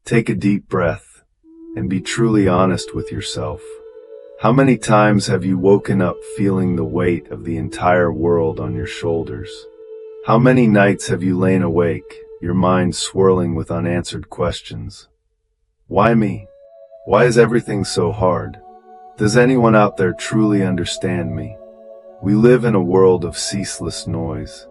Take a deep breath and be truly honest with yourself. How many times have you woken up feeling the weight of the entire world on your shoulders? How many nights have you lain awake, your mind swirling with unanswered questions? Why me? Why is everything so hard? Does anyone out there truly understand me? We live in a world of ceaseless noise.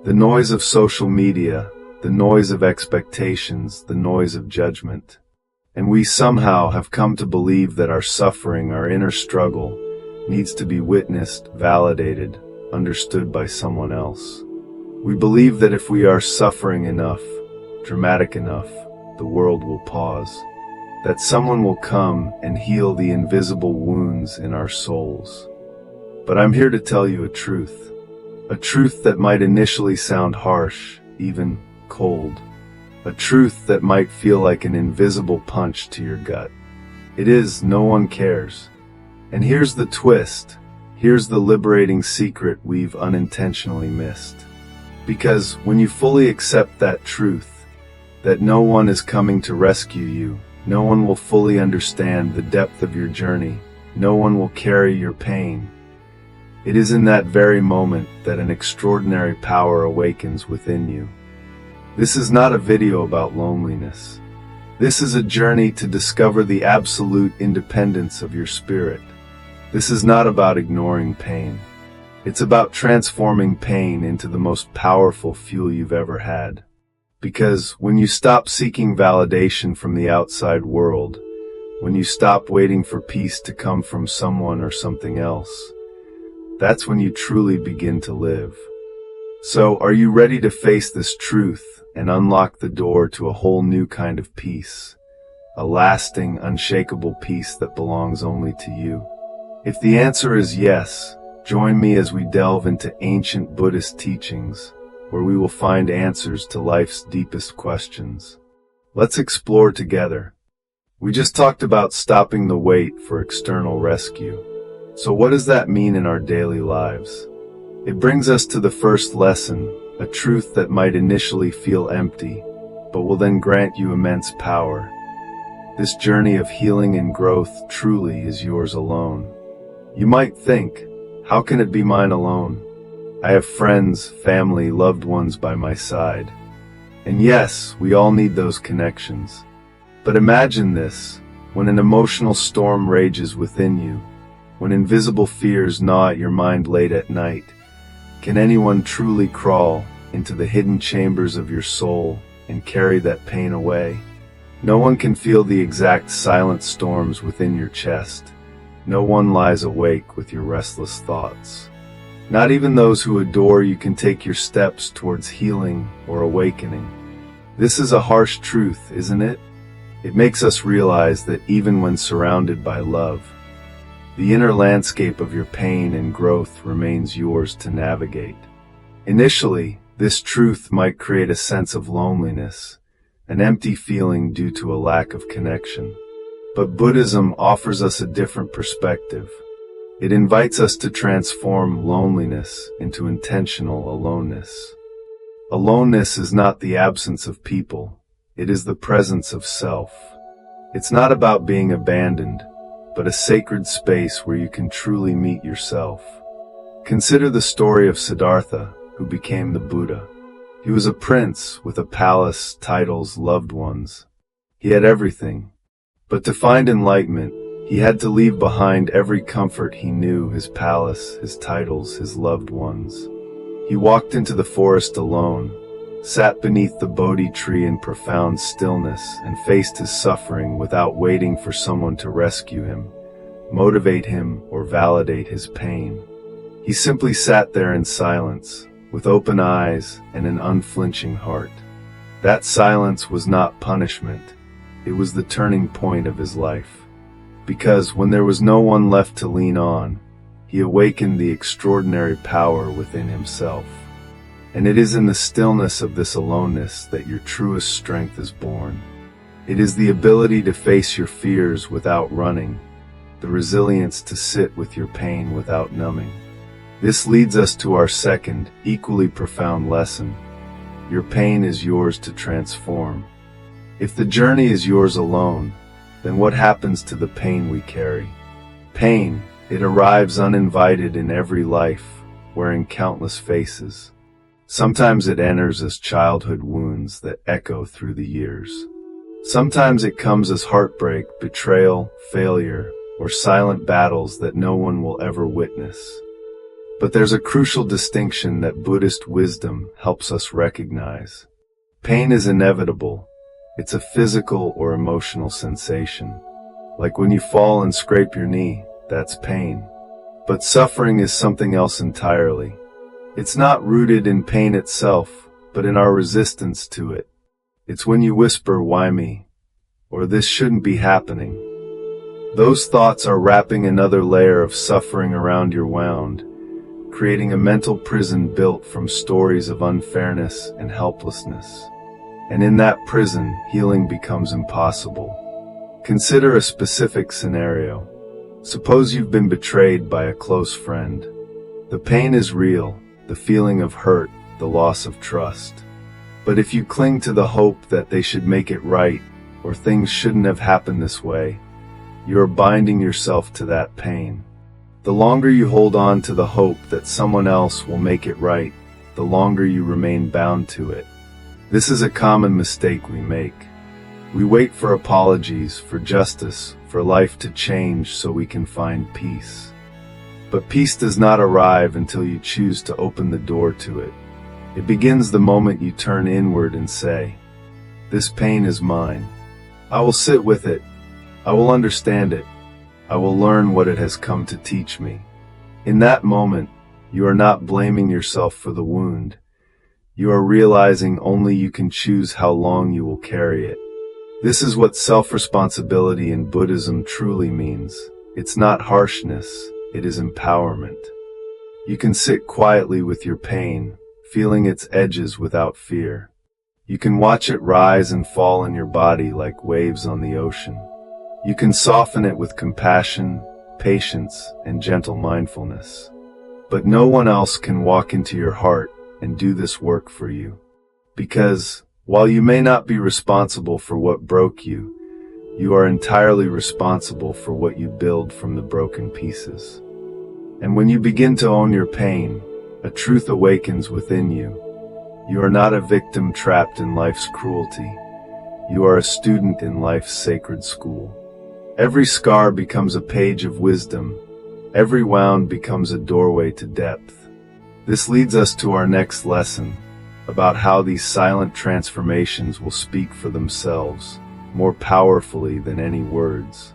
The noise of social media, the noise of expectations, the noise of judgment. And we somehow have come to believe that our suffering, our inner struggle, needs to be witnessed, validated, understood by someone else. We believe that if we are suffering enough, dramatic enough, the world will pause. That someone will come and heal the invisible wounds in our souls. But I'm here to tell you a truth that might initially sound harsh, even cold. A truth that might feel like an invisible punch to your gut. It is, no one cares. And here's the twist. Here's the liberating secret we've unintentionally missed. Because when you fully accept that truth, that no one is coming to rescue you, no one will fully understand the depth of your journey, no one will carry your pain, it is in that very moment that an extraordinary power awakens within you. This is not a video about loneliness. This is a journey to discover the absolute independence of your spirit. This is not about ignoring pain. It's about transforming pain into the most powerful fuel you've ever had. Because when you stop seeking validation from the outside world, when you stop waiting for peace to come from someone or something else, that's when you truly begin to live. So, are you ready to face this truth and unlock the door to a whole new kind of peace? A lasting, unshakable peace that belongs only to you? If the answer is yes, join me as we delve into ancient Buddhist teachings, where we will find answers to life's deepest questions. Let's explore together. We just talked about stopping the wait for external rescue. So what does that mean in our daily lives? It brings us to the first lesson, a truth that might initially feel empty, but will then grant you immense power. This journey of healing and growth truly is yours alone. You might think, how can it be mine alone? I have friends, family, loved ones by my side. And yes, we all need those connections. But imagine this, when an emotional storm rages within you, when invisible fears gnaw at your mind late at night, can anyone truly crawl into the hidden chambers of your soul and carry that pain away? No one can feel the exact silent storms within your chest. No one lies awake with your restless thoughts. Not even those who adore you can take your steps towards healing or awakening. This is a harsh truth, isn't it? It makes us realize that even when surrounded by love, the inner landscape of your pain and growth remains yours to navigate. Initially, this truth might create a sense of loneliness, an empty feeling due to a lack of connection. But Buddhism offers us a different perspective. It invites us to transform loneliness into intentional aloneness. Aloneness is not the absence of people, it is the presence of self. It's not about being abandoned, but a sacred space where you can truly meet yourself. Consider the story of Siddhartha, who became the Buddha. He was a prince with a palace, titles, loved ones. He had everything. But to find enlightenment, he had to leave behind every comfort he knew, his palace, his titles, his loved ones. He walked into the forest alone, sat beneath the Bodhi tree in profound stillness, and faced his suffering without waiting for someone to rescue him, motivate him, or validate his pain. He simply sat there in silence, with open eyes and an unflinching heart. That silence was not punishment. It was the turning point of his life. Because when there was no one left to lean on, he awakened the extraordinary power within himself. And it is in the stillness of this aloneness that your truest strength is born. It is the ability to face your fears without running, the resilience to sit with your pain without numbing. This leads us to our second, equally profound lesson. Your pain is yours to transform. If the journey is yours alone, then what happens to the pain we carry? Pain, it arrives uninvited in every life, wearing countless faces. Sometimes it enters as childhood wounds that echo through the years. Sometimes it comes as heartbreak, betrayal, failure, or silent battles that no one will ever witness. But there's a crucial distinction that Buddhist wisdom helps us recognize. Pain is inevitable. It's a physical or emotional sensation. Like when you fall and scrape your knee, that's pain. But suffering is something else entirely. It's not rooted in pain itself, but in our resistance to it. It's when you whisper, "Why me?" or "This shouldn't be happening." Those thoughts are wrapping another layer of suffering around your wound, creating a mental prison built from stories of unfairness and helplessness. And in that prison, healing becomes impossible. Consider a specific scenario. Suppose you've been betrayed by a close friend. The pain is real, the feeling of hurt, the loss of trust. But if you cling to the hope that they should make it right, or things shouldn't have happened this way, you are binding yourself to that pain. The longer you hold on to the hope that someone else will make it right, the longer you remain bound to it. This is a common mistake we make. We wait for apologies, for justice, for life to change so we can find peace. But peace does not arrive until you choose to open the door to it. It begins the moment you turn inward and say, "This pain is mine. I will sit with it. I will understand it. I will learn what it has come to teach me." In that moment, you are not blaming yourself for the wound. You are realizing only you can choose how long you will carry it. This is what self-responsibility in Buddhism truly means. It's not harshness, it is empowerment. You can sit quietly with your pain, feeling its edges without fear. You can watch it rise and fall in your body like waves on the ocean. You can soften it with compassion, patience, and gentle mindfulness. But no one else can walk into your heart and do this work for you. Because, while you may not be responsible for what broke you, you are entirely responsible for what you build from the broken pieces. And when you begin to own your pain, a truth awakens within you. You are not a victim trapped in life's cruelty. You are a student in life's sacred school. Every scar becomes a page of wisdom. Every wound becomes a doorway to depth. This leads us to our next lesson, about how these silent transformations will speak for themselves, more powerfully than any words.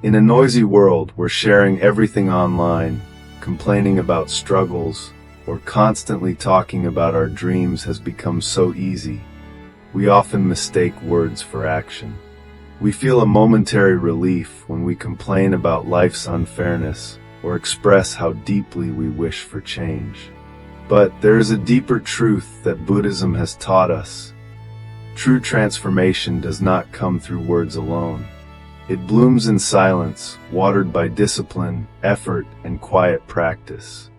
In a noisy world, we're sharing everything online, complaining about struggles, or constantly talking about our dreams has become so easy. We often mistake words for action. We feel a momentary relief when we complain about life's unfairness, or express how deeply we wish for change. But there is a deeper truth that Buddhism has taught us. True transformation does not come through words alone. It blooms in silence, watered by discipline, effort, and quiet practice.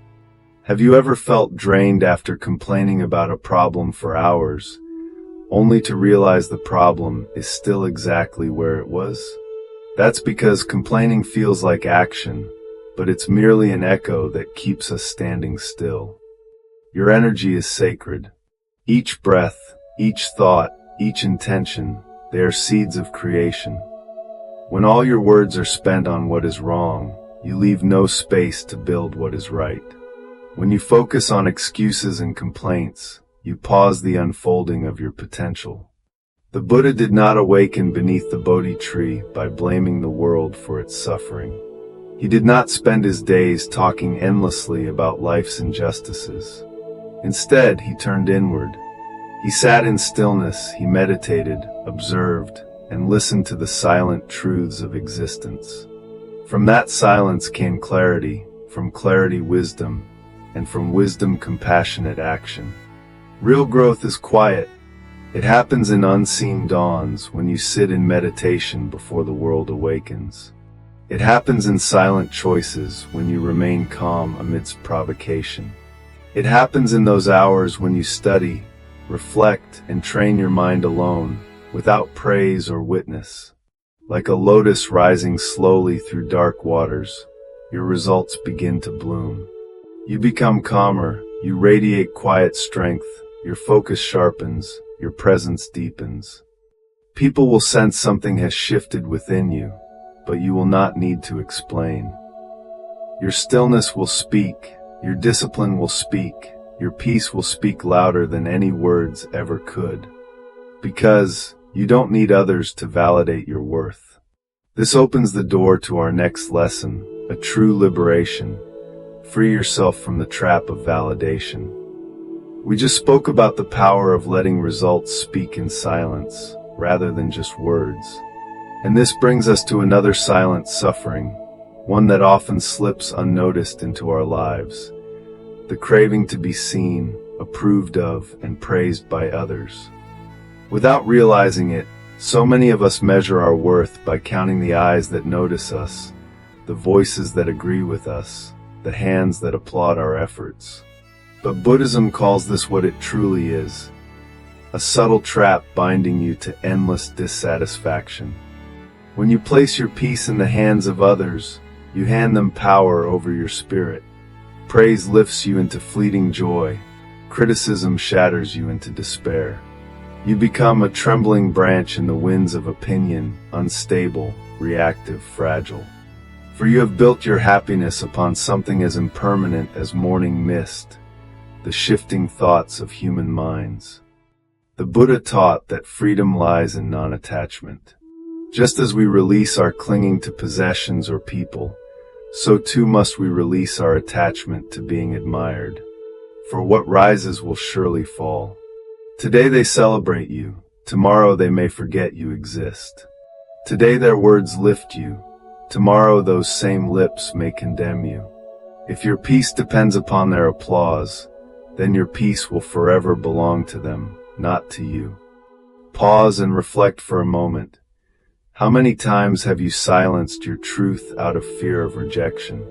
Have you ever felt drained after complaining about a problem for hours, only to realize the problem is still exactly where it was? That's because complaining feels like action, but it's merely an echo that keeps us standing still. Your energy is sacred. Each breath, each thought, each intention, they are seeds of creation. When all your words are spent on what is wrong, you leave no space to build what is right. When you focus on excuses and complaints, you pause the unfolding of your potential. The Buddha did not awaken beneath the Bodhi tree by blaming the world for its suffering. He did not spend his days talking endlessly about life's injustices. Instead, he turned inward. He sat in stillness, he meditated, observed, and listened to the silent truths of existence. From that silence came clarity, from clarity wisdom, and from wisdom compassionate action. Real growth is quiet. It happens in unseen dawns when you sit in meditation before the world awakens. It happens in silent choices when you remain calm amidst provocation. It happens in those hours when you study, reflect, and train your mind alone, without praise or witness. Like a lotus rising slowly through dark waters, your results begin to bloom. You become calmer, you radiate quiet strength, your focus sharpens, your presence deepens. People will sense something has shifted within you, but you will not need to explain. Your stillness will speak, your discipline will speak, your peace will speak louder than any words ever could. Because you don't need others to validate your worth. This opens the door to our next lesson, a true liberation. Free yourself from the trap of validation. We just spoke about the power of letting results speak in silence, rather than just words. And this brings us to another silent suffering, one that often slips unnoticed into our lives. The craving to be seen, approved of, and praised by others. Without realizing it, so many of us measure our worth by counting the eyes that notice us, the voices that agree with us, the hands that applaud our efforts. But Buddhism calls this what it truly is, a subtle trap binding you to endless dissatisfaction. When you place your peace in the hands of others, you hand them power over your spirit. Praise lifts you into fleeting joy, criticism shatters you into despair. You become a trembling branch in the winds of opinion, unstable, reactive, fragile. For you have built your happiness upon something as impermanent as morning mist, the shifting thoughts of human minds. The Buddha taught that freedom lies in non-attachment. Just as we release our clinging to possessions or people, so too must we release our attachment to being admired. For what rises will surely fall. Today they celebrate you, tomorrow they may forget you exist. Today their words lift you, tomorrow those same lips may condemn you. If your peace depends upon their applause, then your peace will forever belong to them, not to you. Pause and reflect for a moment. How many times have you silenced your truth out of fear of rejection?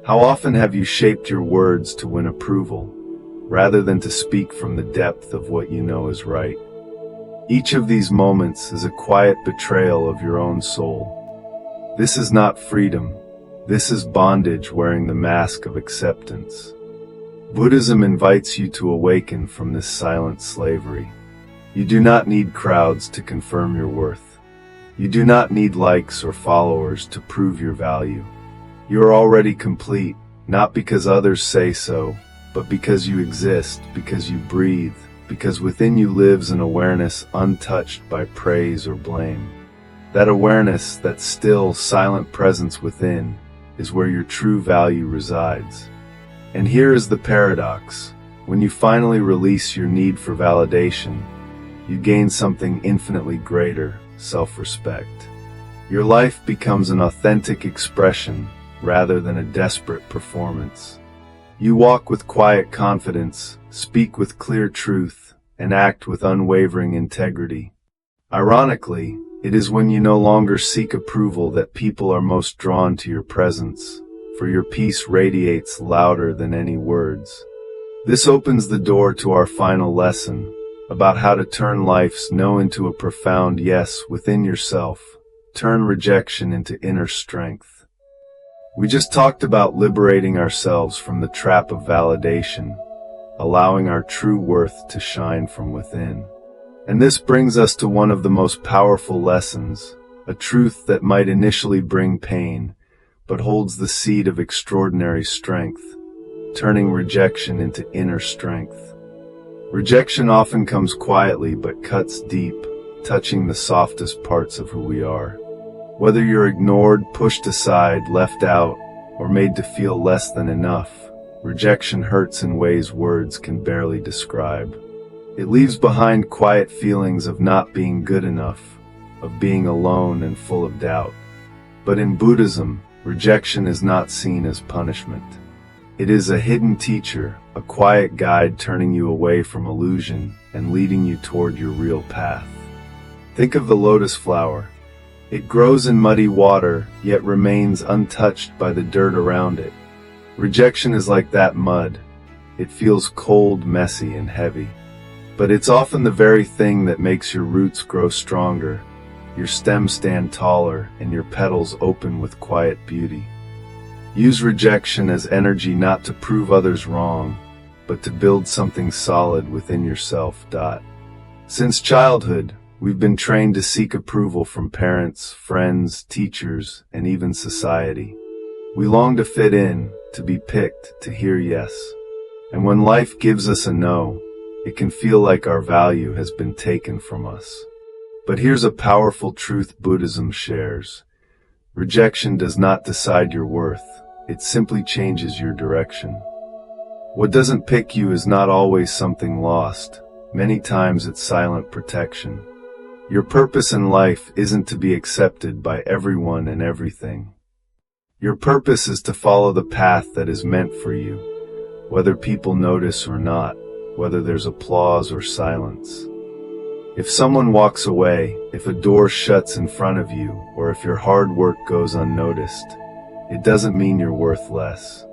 How often have you shaped your words to win approval, rather than to speak from the depth of what you know is right? Each of these moments is a quiet betrayal of your own soul. This is not freedom. This is bondage wearing the mask of acceptance. Buddhism invites you to awaken from this silent slavery. You do not need crowds to confirm your worth. You do not need likes or followers to prove your value. You are already complete, not because others say so, but because you exist, because you breathe, because within you lives an awareness untouched by praise or blame. That awareness, that still, silent presence within, is where your true value resides. And here is the paradox. When you finally release your need for validation, you gain something infinitely greater, self-respect. Your life becomes an authentic expression rather than a desperate performance. You walk with quiet confidence, speak with clear truth, and act with unwavering integrity. Ironically, it is when you no longer seek approval that people are most drawn to your presence, for your peace radiates louder than any words. This opens the door to our final lesson, about how to turn life's no into a profound yes within yourself, turn rejection into inner strength. We just talked about liberating ourselves from the trap of validation, allowing our true worth to shine from within. And this brings us to one of the most powerful lessons, a truth that might initially bring pain, but holds the seed of extraordinary strength, turning rejection into inner strength. Rejection often comes quietly but cuts deep, touching the softest parts of who we are. Whether you're ignored, pushed aside, left out, or made to feel less than enough, rejection hurts in ways words can barely describe. It leaves behind quiet feelings of not being good enough, of being alone and full of doubt. But in Buddhism, rejection is not seen as punishment. It is a hidden teacher, a quiet guide turning you away from illusion and leading you toward your real path. Think of the lotus flower. It grows in muddy water, yet remains untouched by the dirt around it. Rejection is like that mud. It feels cold, messy, and heavy. But it's often the very thing that makes your roots grow stronger, your stems stand taller, and your petals open with quiet beauty. Use rejection as energy not to prove others wrong, but to build something solid within yourself. Since childhood, we've been trained to seek approval from parents, friends, teachers, and even society. We long to fit in, to be picked, to hear yes. And when life gives us a no, it can feel like our value has been taken from us. But here's a powerful truth Buddhism shares. Rejection does not decide your worth, it simply changes your direction. What doesn't pick you is not always something lost. Many times it's silent protection. Your purpose in life isn't to be accepted by everyone and everything. Your purpose is to follow the path that is meant for you, whether people notice or not, whether there's applause or silence. If someone walks away, if a door shuts in front of you, or if your hard work goes unnoticed, it doesn't mean you're worth less.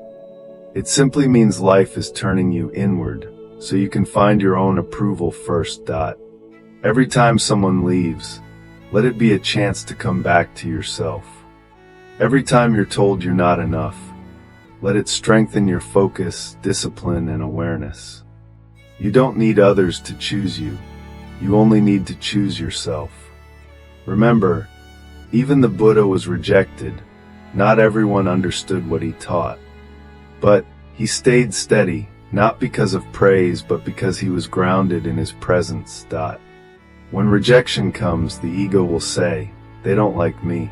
It simply means life is turning you inward, so you can find your own approval first. Every time someone leaves, let it be a chance to come back to yourself. Every time you're told you're not enough, let it strengthen your focus, discipline, and awareness. You don't need others to choose you. You only need to choose yourself. Remember, even the Buddha was rejected. Not everyone understood what he taught. But he stayed steady, not because of praise, but because he was grounded in his presence. When rejection comes, the ego will say, "They don't like me.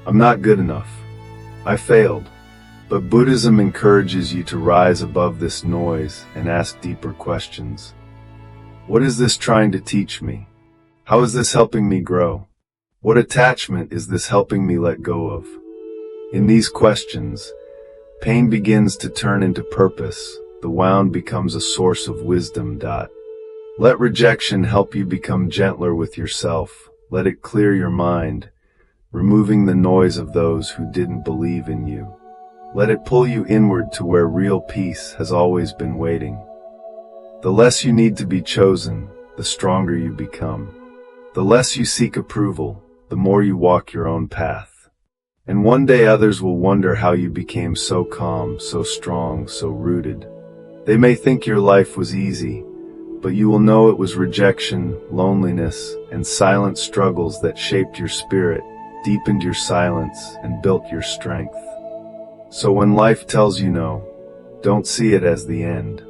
I'm not good enough. I failed." But Buddhism encourages you to rise above this noise and ask deeper questions. What is this trying to teach me? How is this helping me grow? What attachment is this helping me let go of? In these questions, pain begins to turn into purpose. The wound becomes a source of wisdom. Let rejection help you become gentler with yourself. Let it clear your mind, removing the noise of those who didn't believe in you. Let it pull you inward to where real peace has always been waiting. The less you need to be chosen, the stronger you become. The less you seek approval, the more you walk your own path. And one day others will wonder how you became so calm, so strong, so rooted. They may think your life was easy, but you will know it was rejection, loneliness, and silent struggles that shaped your spirit, deepened your silence, and built your strength. So when life tells you no, don't see it as the end.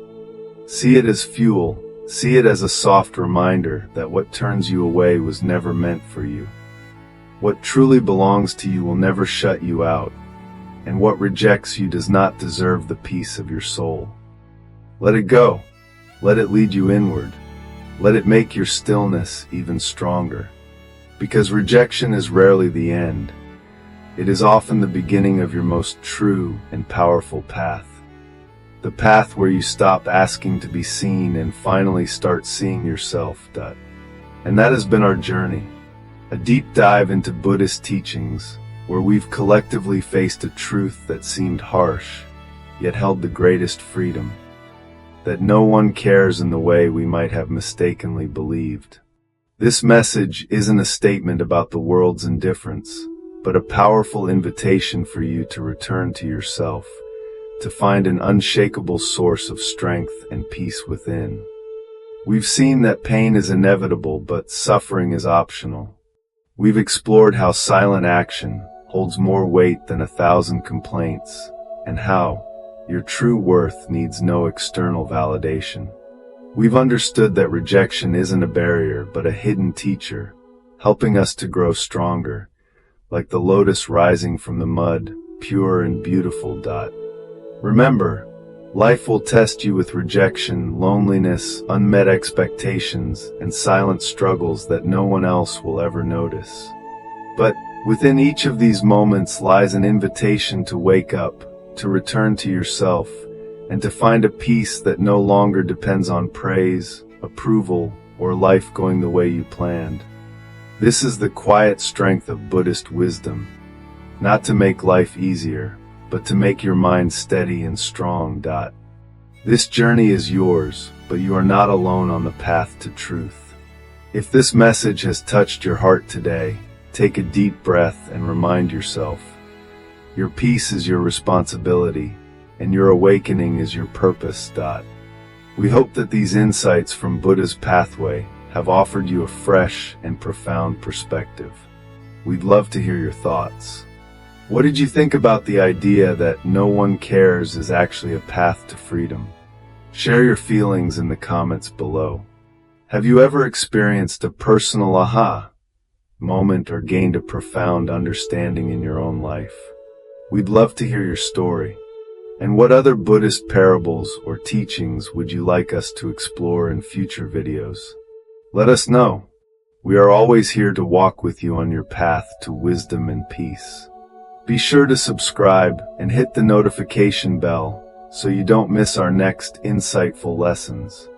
See it as fuel. See it as a soft reminder that what turns you away was never meant for you. What truly belongs to you will never shut you out, and what rejects you does not deserve the peace of your soul. Let it go. Let it lead you inward. Let it make your stillness even stronger. Because rejection is rarely the end. It is often the beginning of your most true and powerful path. The path where you stop asking to be seen and finally start seeing yourself. And that has been our journey. A deep dive into Buddhist teachings, where we've collectively faced a truth that seemed harsh, yet held the greatest freedom. That no one cares in the way we might have mistakenly believed. This message isn't a statement about the world's indifference, but a powerful invitation for you to return to yourself, to find an unshakable source of strength and peace within. We've seen that pain is inevitable, but suffering is optional. We've explored how silent action holds more weight than 1,000 complaints, and how your true worth needs no external validation. We've understood that rejection isn't a barrier, but a hidden teacher, helping us to grow stronger, like the lotus rising from the mud, pure and beautiful. Remember, life will test you with rejection, loneliness, unmet expectations, and silent struggles that no one else will ever notice. But within each of these moments lies an invitation to wake up, to return to yourself, and to find a peace that no longer depends on praise, approval, or life going the way you planned. This is the quiet strength of Buddhist wisdom, not to make life easier, but to make your mind steady and strong. This journey is yours, but you are not alone on the path to truth. If this message has touched your heart today, take a deep breath and remind yourself, your peace is your responsibility, and your awakening is your purpose. We hope that these insights from Buddha's pathway have offered you a fresh and profound perspective. We'd love to hear your thoughts. What did you think about the idea that no one cares is actually a path to freedom? Share your feelings in the comments below. Have you ever experienced a personal aha moment or gained a profound understanding in your own life? We'd love to hear your story. And what other Buddhist parables or teachings would you like us to explore in future videos? Let us know. We are always here to walk with you on your path to wisdom and peace. Be sure to subscribe and hit the notification bell so you don't miss our next insightful lessons.